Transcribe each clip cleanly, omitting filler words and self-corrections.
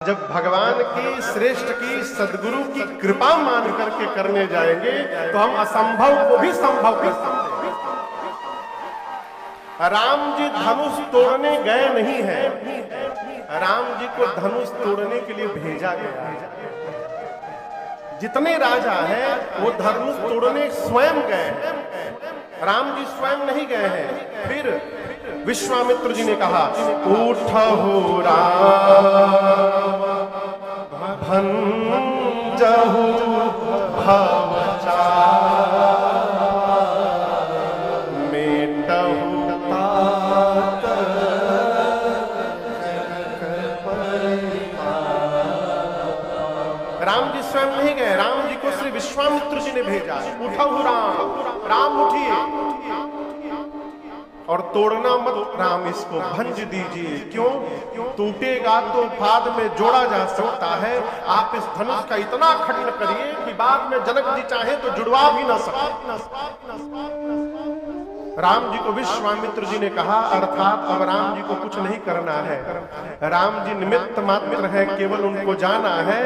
जब भगवान की श्रेष्ठ की सदगुरु की कृपा मान करके करने जाएंगे तो हम असंभव को भी संभव कर सकते हैं। राम जी धनुष तोड़ने गए नहीं हैं, राम जी को धनुष तोड़ने के लिए भेजा गया है। जितने राजा हैं वो धनुष तोड़ने स्वयं गए हैं, राम जी स्वयं नहीं गए हैं। फिर विश्वामित्र जी ने कहा, उठहु राम भंजहु भवचार मेटहु तात राम जी स्वयं नहीं गए, राम जी को श्री विश्वामित्र जी ने भेजा। उठहु राम, राम उठिए और तोड़ना मत राम, इसको भंज दीजिए। क्यों? टूटेगा तो बाद में जोड़ा जा सकता है। आप इस धनुष का इतना खंड करिए कि बाद में जनक जी चाहे तो जुड़वा भी ना सके। राम जी को विश्वामित्र जी ने कहा, अर्थात अब राम जी को कुछ नहीं करना है, राम जी निमित्त मात्र है, केवल उनको जाना है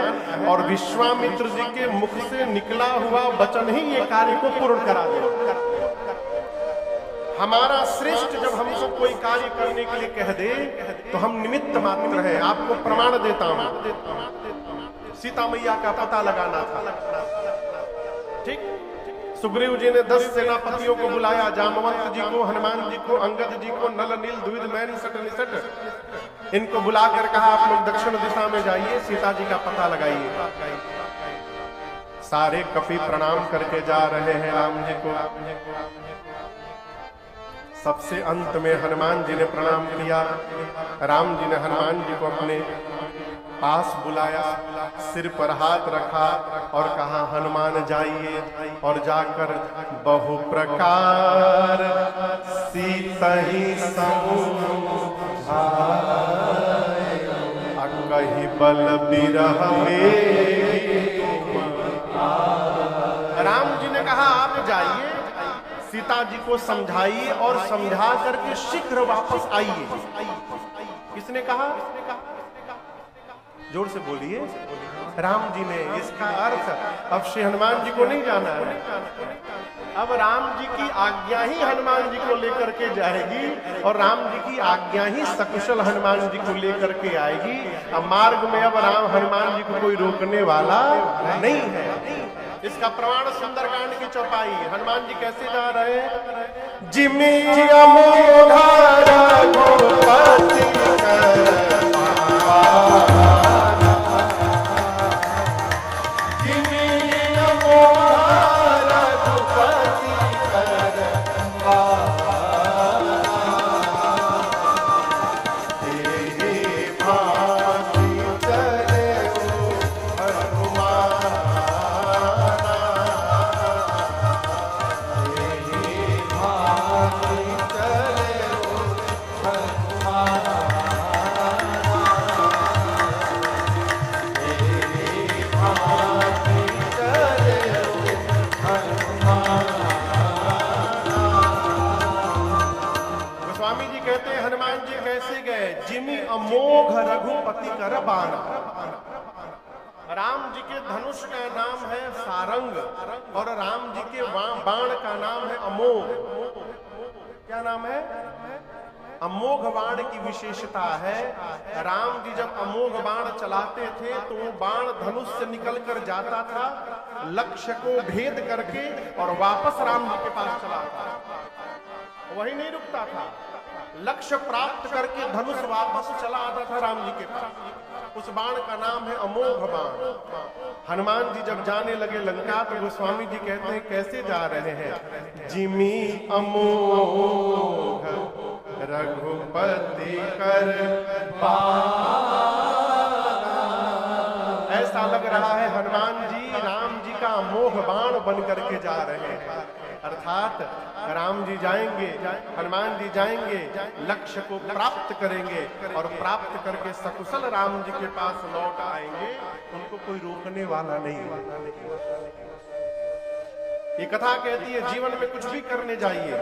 और विश्वामित्र जी के मुख से निकला हुआ वचन ही ये कार्य को पूर्ण करा दे। हमारा श्रेष्ठ जब हमको कोई कार्य करने के लिए कह दे तो हम निमित्त मात्र हैं। आपको प्रमाण देता हूं, सीता मैया का पता लगाना था, ठीक? सुग्रीव जी ने 10 सेनापतियों को बुलाया, जामवंत जी को, हनुमान जी को, अंगद जी को, नल नील द्विविध मैन सट निसट, इनको बुलाकर कहा आप लोग दक्षिण दिशा में जाइए, सीता जी का पता लगाइए। सारे कपि प्रणाम करके जा रहे हैं राम जी को। सबसे अंत में हनुमान जी ने प्रणाम किया। राम जी ने हनुमान जी को अपने पास बुलाया, सिर पर हाथ रखा और कहा, हनुमान जाइए और जाकर बहु प्रकार सीतहि समुझाए कहि बल बिरह में। राम जी ने कहा आप जाइए, सीता जी को समझाइए और समझा करके शीघ्र वापस आइए। किसने कहा? जोर से बोलिए। राम जी ने। इसका अर्थ अब श्री हनुमान जी को नहीं जाना है, अब राम जी की आज्ञा ही हनुमान जी को लेकर के जाएगी और राम जी की आज्ञा ही सकुशल हनुमान जी को लेकर के आएगी। अब मार्ग में अब राम हनुमान जी को कोई रोकने वाला नहीं है। इसका प्रमाण सुंदरकांड की चौपाई। हनुमान जी कैसे जा रहे हैं? जिमि अमोघ रघुपति अमोघ रघुपति कर बाण। राम जी के धनुष का नाम है सारंग और राम जी के बाण का नाम है अमोघ। क्या नाम है? अमोघ बाण की विशेषता है, राम जी जब अमोघ बाण चलाते थे तो वो बाण धनुष से निकल कर जाता था, लक्ष्य को भेद करके और वापस राम जी के पास चला था, वही नहीं रुकता था, लक्ष्य प्राप्त करके धनुष वापस चला आता था राम जी के पास। उस बाण का नाम है अमोघ बाण। हनुमान जी जब जाने लगे लंका तो गोस्वामी जी कहते हैं कैसे जा रहे हैं? जिमि अमोघ रघुपति कर ऐसा लग रहा है हनुमान जी राम जी का अमोघ बाण बन करके जा रहे हैं। अर्थात राम जी जाएंगे, हनुमान जी जाएंगे, लक्ष्य को प्राप्त करेंगे और प्राप्त करके सकुशल राम जी के पास लौट आएंगे, उनको कोई रोकने वाला नहीं। ये कथा कहती है जीवन में कुछ भी करने जाइए,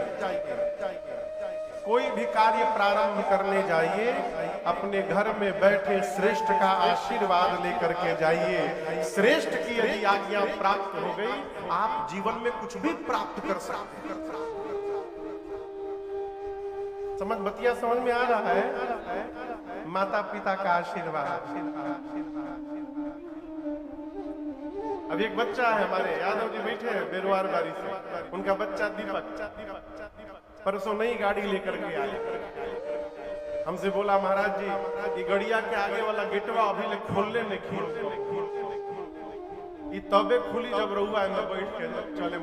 कोई भी कार्य प्रारंभ करने जाइए, अपने घर में बैठे श्रेष्ठ का आशीर्वाद लेकर के जाइए। श्रेष्ठ की यदि आज्ञा प्राप्त हो गई, आप जीवन में कुछ भी प्राप्त कर सकते हैं। बतिया समझ में आ रहा है? माता पिता का आशीर्वाद। अभी एक बच्चा है हमारे यादव जी बैठे हैं बेरुआर बारी से, उनका बच्चा दीपक परसों नई गाड़ी लेकर के आए। हमसे बोला महाराज जी ये गड़िया के आगे वाला गेटवा अभी ले खोलने नहीं ये तबे खुली जब रहुआ में बैठ के चले।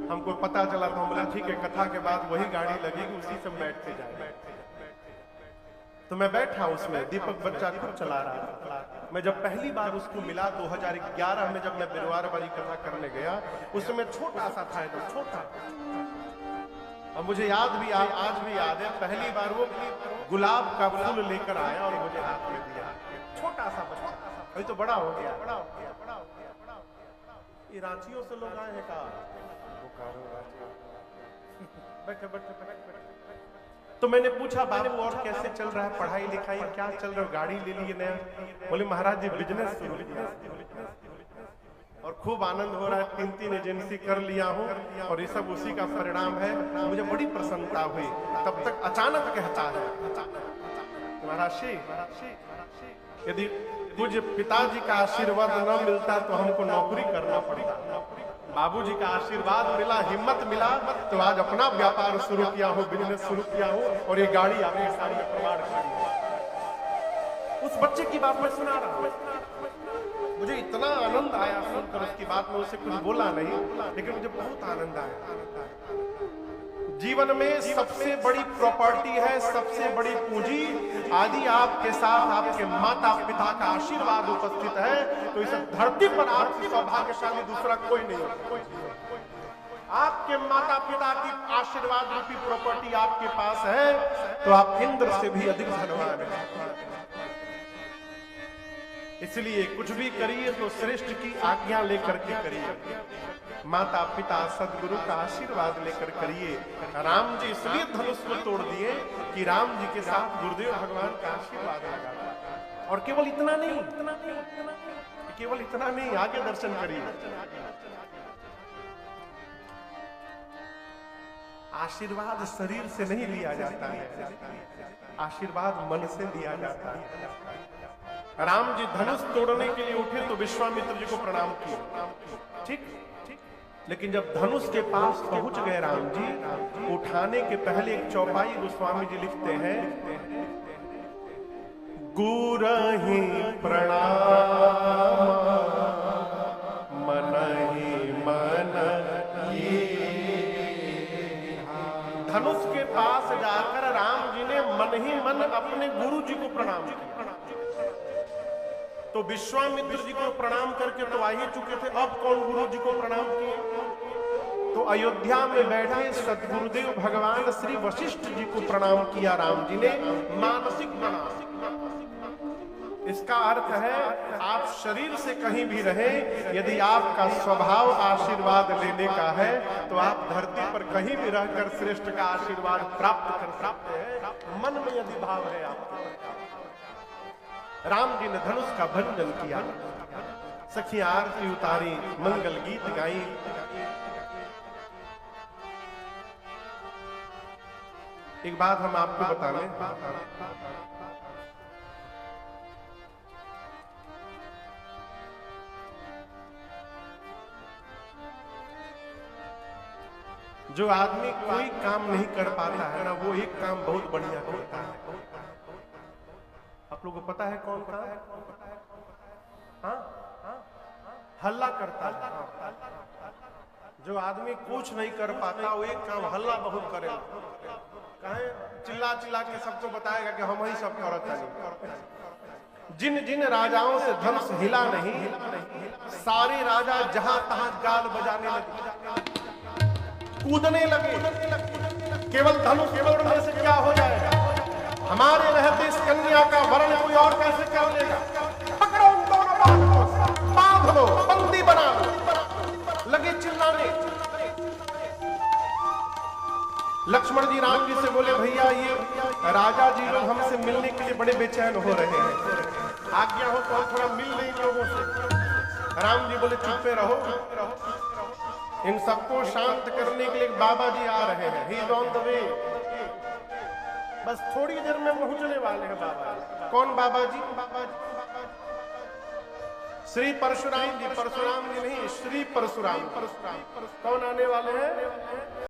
हमको पता चला तो हम बोला ठीक है, कथा के बाद वही गाड़ी लगेगी, उसी से बैठ के जाए। तो मैं बैठा उसमें, दीपक बच्चा खुद चला रहा था। मैं जब पहली बार उसको मिला 2011 में, जब मैं बेरुआर वाली कथा करने गया, उसमें छोटा सा था, एकदम छोटा। और मुझे याद भी आज भी याद है, पहली बार वो गुलाब का फूल लेकर आया और मुझे हाथ में दिया। छोटा सा बच्चा, अभी तो बड़ा हो गया। ये रांचियों से लोग आए हैं का बैठे बैठे। तो मैंने पूछा बाबू और कैसे चल रहा है, पढ़ाई लिखाई क्या चल रहा है, गाड़ी ले लिए नया? बोले महाराज जी बिजनेस शुरू किया और खूब आनंद हो रहा है, 3 एजेंसी कर लिया हूँ और ये सब उसी का परिणाम है। मुझे बड़ी प्रसन्नता हुई। तब तक अचानक कहता है महाराज यदि पूज्य पिताजी का आशीर्वाद न मिलता तो हमको नौकरी करना पड़ता। बाबूजी का आशीर्वाद मिला, हिम्मत मिला तो आज अपना व्यापार शुरू किया हो, बिजनेस शुरू किया हो और ये गाड़ी आपके सामने प्रमाण खड़ी है। उस बच्चे की बात मैं सुना रहा हूं, मुझे इतना आनंद आया सुनकर उसकी बात में। उसे कुछ बोला नहीं, लेकिन मुझे बहुत आनंद आया। जीवन में सबसे बड़ी प्रॉपर्टी है, सबसे बड़ी पूंजी आदि आपके साथ आपके माता पिता का आशीर्वाद उपस्थित है, तो इस धरती पर आपसे सौभाग्यशाली दूसरा कोई नहीं है। आपके माता पिता की आशीर्वाद रूपी प्रॉपर्टी आपके पास है तो आप इंद्र से भी अधिक धनवान हैं। इसलिए कुछ भी करिए तो श्रेष्ठ की आज्ञा लेकर के करिए, माता पिता सदगुरु का आशीर्वाद लेकर करिए। राम जी इसलिए धनुष को तोड़ दिए कि राम जी के साथ गुरुदेव भगवान का आशीर्वाद लगा। और केवल इतना नहीं, केवल इतना नहीं, आगे दर्शन करिए। आशीर्वाद शरीर से नहीं लिया जाता है, आशीर्वाद मन से लिया जाता है। राम जी धनुष तोड़ने के लिए उठे तो विश्वामित्र जी को प्रणाम किए, ठीक, लेकिन जब धनुष के पास पहुंच गए राम जी, उठाने के पहले एक चौपाई गोस्वामी जी लिखते हैं, गुरहि प्रणाम मनहि मन ये। धनुष के पास जाकर राम जी ने मन ही मन अपने गुरु जी को प्रणाम किया। तो विश्वामित्र जी को प्रणाम करके तो आ ही चुके थे, अब कौन गुरु जी को प्रणाम किए? तो अयोध्या में बैठे सदगुरुदेव भगवान श्री वशिष्ठ जी को प्रणाम किया राम जी ने, मानसिक प्रणाम। इसका अर्थ है आप शरीर से कहीं भी रहे, यदि आपका स्वभाव आशीर्वाद लेने का है तो आप धरती पर कहीं भी रहकर श्रेष्ठ का आशीर्वाद प्राप्त कर सकते हैं, मन में यदि भाव है आपका। राम जी ने धनुष का भंजन किया, सखी आरती उतारी, मंगल गीत गाई। एक बात हम आपको बता लें, जो आदमी कोई काम नहीं कर पाता है ना, वो एक काम बहुत बढ़िया करता है। आप लोगों को पता है कौन काम? हाँ, हल्ला करता है। जो आदमी कुछ नहीं कर पाता वो एक काम हल्ला बहुत करेगा, कहे चिल्ला चिल्ला के सबको बताएगा कि हम ही सब करते हैं। जिन जिन राजाओं से धनुष हिला नहीं, सारे राजा जहां तहां गाल बजाने लगे, कूदने लगे। केवल धनुष तोड़ने से क्या हो जाएगा? हमारे रहते इस कन्या का वर्ण कोई और कैसे कर लेगा? पकड़ो उन दोनों बातों को, बांध लो, बंदी बना लो। लगे चिल्लाने। लक्ष्मण लक्ष्मण जी राम जी से बोले, भैया ये राजा जी लोग हमसे मिलने के लिए बड़े बेचैन हो रहे हैं, आज्ञा हो तो हम थोड़ा मिल लें इन लोगों से। राम जी बोले, चुप्पे रहो, इन सबको शांत करने के लिए बाबा जी आ रहे हैं, he is on the way, बस थोड़ी देर में पहुंचने वाले हैं बाबा जी। कौन बाबा जी? श्री परशुराम जी, परशुराम जी नहीं, श्री परशुराम। कौन आने वाले हैं?